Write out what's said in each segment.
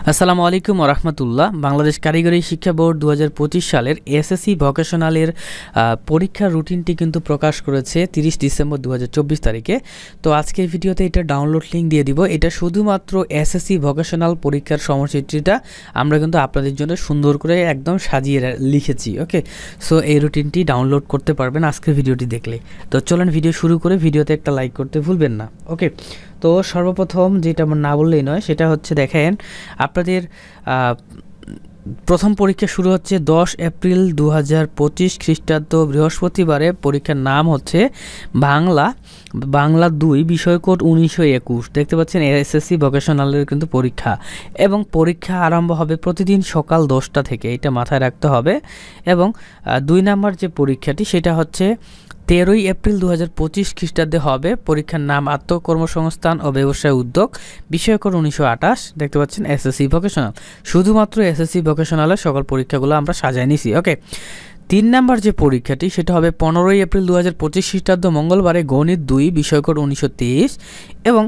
আসসালামু আলাইকুম ওয়া রাহমাতুল্লাহ। বাংলাদেশ কারিগরি শিক্ষা বোর্ড 2025 সালের এসএসসি ভোকেশনালের পরীক্ষার রুটিনটি কিন্তু প্রকাশ করেছে 30 ডিসেম্বর 2024 তারিখে। তো আজকের ভিডিওতে এটা ডাউনলোড লিঙ্ক দিয়ে দিব। এটা শুধুমাত্র এসএসসি ভোকেশনাল পরীক্ষার সময়সূচিটা আমরা কিন্তু আপনাদের জন্য সুন্দর করে একদম সাজিয়ে লিখেছি। ওকে, সো এই রুটিনটি ডাউনলোড করতে পারবেন আজকের ভিডিওটি দেখলে। তো চলেন ভিডিও শুরু করে ভিডিওতে একটা লাইক করতে ভুলবেন না। ওকে, তো সর্বপ্রথম যেটা আমার না বললেই নয় সেটা হচ্ছে দেখেন আপনাদের প্রথম পরীক্ষা শুরু হচ্ছে 10 এপ্রিল 2025 খ্রিস্টাব্দ বৃহস্পতিবারে। পরীক্ষার নাম হচ্ছে বাংলা 2 বিষয় কোড 1921। দেখতে পাচ্ছেন এসএসসি ভোকেশনালের কিন্তু পরীক্ষা, এবং পরীক্ষা আরম্ভ হবে প্রতিদিন সকাল 10টা থেকে, এটা মাথায় রাখতে হবে। এবং 2 নাম্বার যে পরীক্ষাটি সেটা হচ্ছে 13 এপ্রিল 2025 খ্রিস্টাব্দে হবে। পরীক্ষার নাম আত্মকর্মসংস্থান ও ব্যবসায় উদ্যোগ, বিষয় কোড 1928। দেখতে পাচ্ছেন এসএসসি ভোকেশনাল, শুধুমাত্র এসএসসি ভোকেশনালের সকল পরীক্ষাগুলো আমরা সাজায় নিছি। ওকে, 3 নাম্বার যে পরীক্ষাটি সেটা হবে 15 এপ্রিল 2025 খ্রিস্টাব্দ মঙ্গলবারে গণিত 2 বিষয় কোড 1923। এবং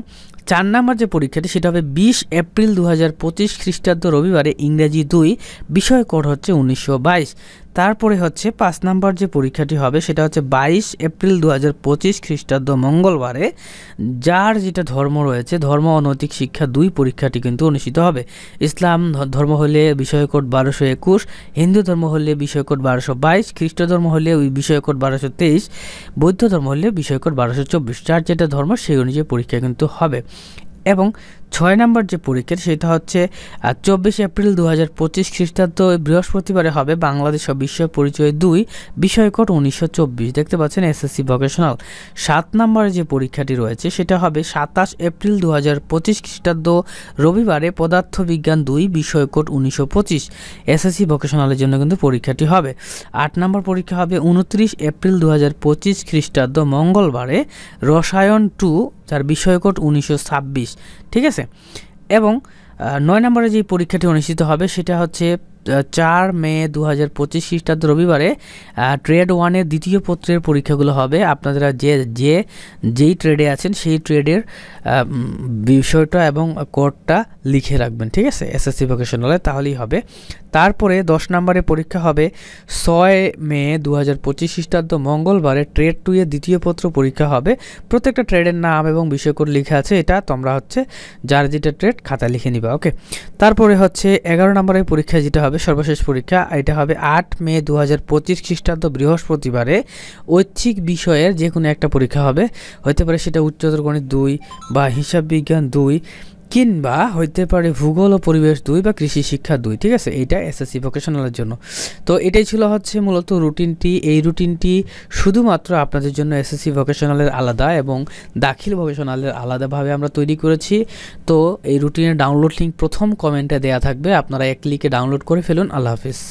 4 নাম্বার যে পরীক্ষাটি সেটা হবে 20 এপ্রিল 2025 খ্রিস্টাব্দ রবিবারে ইংরেজি 2 বিষয় কোড হচ্ছে 1922। তারপরে হচ্ছে 5 নাম্বার যে পরীক্ষাটি হবে সেটা হচ্ছে 22 এপ্রিল 2025 খ্রিস্টাব্দ মঙ্গলবারে যার যেটা ধর্ম রয়েছে ধর্ম ও নৈতিক শিক্ষা 2 পরীক্ষাটি কিন্তু অনুষ্ঠিত হবে। ইসলাম ধর্ম হলে বিষয় কোড 1221, হিন্দু ধর্ম হলে বিষয় কোড 1222, খ্রিস্ট ধর্ম হলে ওই বিষয় কোড 1223, বৌদ্ধ ধর্ম হলে বিষয় কোড 1224। যার যেটা ধর্ম সেই অনুযায়ী পরীক্ষা কিন্তু হবে। এবং 6 নাম্বার যে পরীক্ষা সেটা হচ্ছে 24 এপ্রিল 2025 খ্রিস্টাব্দ বৃহস্পতিবারে হবে বাংলাদেশ ও বিশ্ব পরিচয় 2 বিষয় কোড 1924। দেখতে পাচ্ছেন এসএসসি ভোকেশনাল। 7 নাম্বার যে পরীক্ষাটি রয়েছে সেটা হবে 27 এপ্রিল 2025 খ্রিস্টাব্দ রবিবারে পদার্থ বিজ্ঞান 2 বিষয় কোড 1925। এসএসসি ভোকেশনালের জন্য কিন্তু পরীক্ষাটি হবে। 8 নাম্বার পরীক্ষা হবে 29 এপ্রিল 2025 খ্রিস্টাব্দ মঙ্গলবারে রসায়ন 2 যার বিষয় কোড 1926। ঠিক আছে। এবং 9 নম্বরে যে পরীক্ষাটি অনুষ্ঠিত হবে সেটা হচ্ছে 4 মে 2025 খ্রিস্টাব্দ রবিবারে ট্রেড 1-এর দ্বিতীয় পত্রের পরীক্ষাগুলো হবে। আপনারা যেই ট্রেডে আছেন সেই ট্রেডের বিষয়টা এবং কোডটা লিখে রাখবেন। ঠিক আছে, এসএসসি ভোকেশনালে তাহলেই হবে। তারপরে 10 নম্বরে পরীক্ষা হবে 6 মে 2025 খ্রিস্টাব্দ মঙ্গলবারে ট্রেড 2-এর দ্বিতীয় পত্র পরীক্ষা হবে। প্রত্যেকটা ট্রেডের নাম এবং বিষয় কোড লেখা আছে, এটা তোমরা হচ্ছে যার যেটা ট্রেড খাতা লিখে নিবা। ওকে, তারপরে হচ্ছে 11 নম্বরের পরীক্ষা যেটা হবে সর্বশেষ পরীক্ষা, এটা হবে 8 মে 2025 খ্রিস্টাব্দ বৃহস্পতিবারে ঐচ্ছিক বিষয়ের যে কোনো একটা পরীক্ষা হবে। হতে পারে সেটা উচ্চতর গণিত 2 বা হিসাব বিজ্ঞান 2, কিংবা হইতে পারে ভূগোল ও পরিবেশ 2 বা কৃষি শিক্ষা 2। ঠিক আছে, এইটা এসএসসি ভোকেশনালের জন্য। তো এটাই ছিল হচ্ছে মূলত রুটিনটি। এই রুটিনটি শুধুমাত্র আপনাদের জন্য এসএসসি ভোকেশনালের আলাদা এবং দাখিল ভোকেশনালের আলাদাভাবে আমরা তৈরি করেছি। তো এই রুটিনের ডাউনলোড লিঙ্ক প্রথম কমেন্টে দেওয়া থাকবে, আপনারা এক ক্লিকে ডাউনলোড করে ফেলুন। আল্লাহ হাফিজ।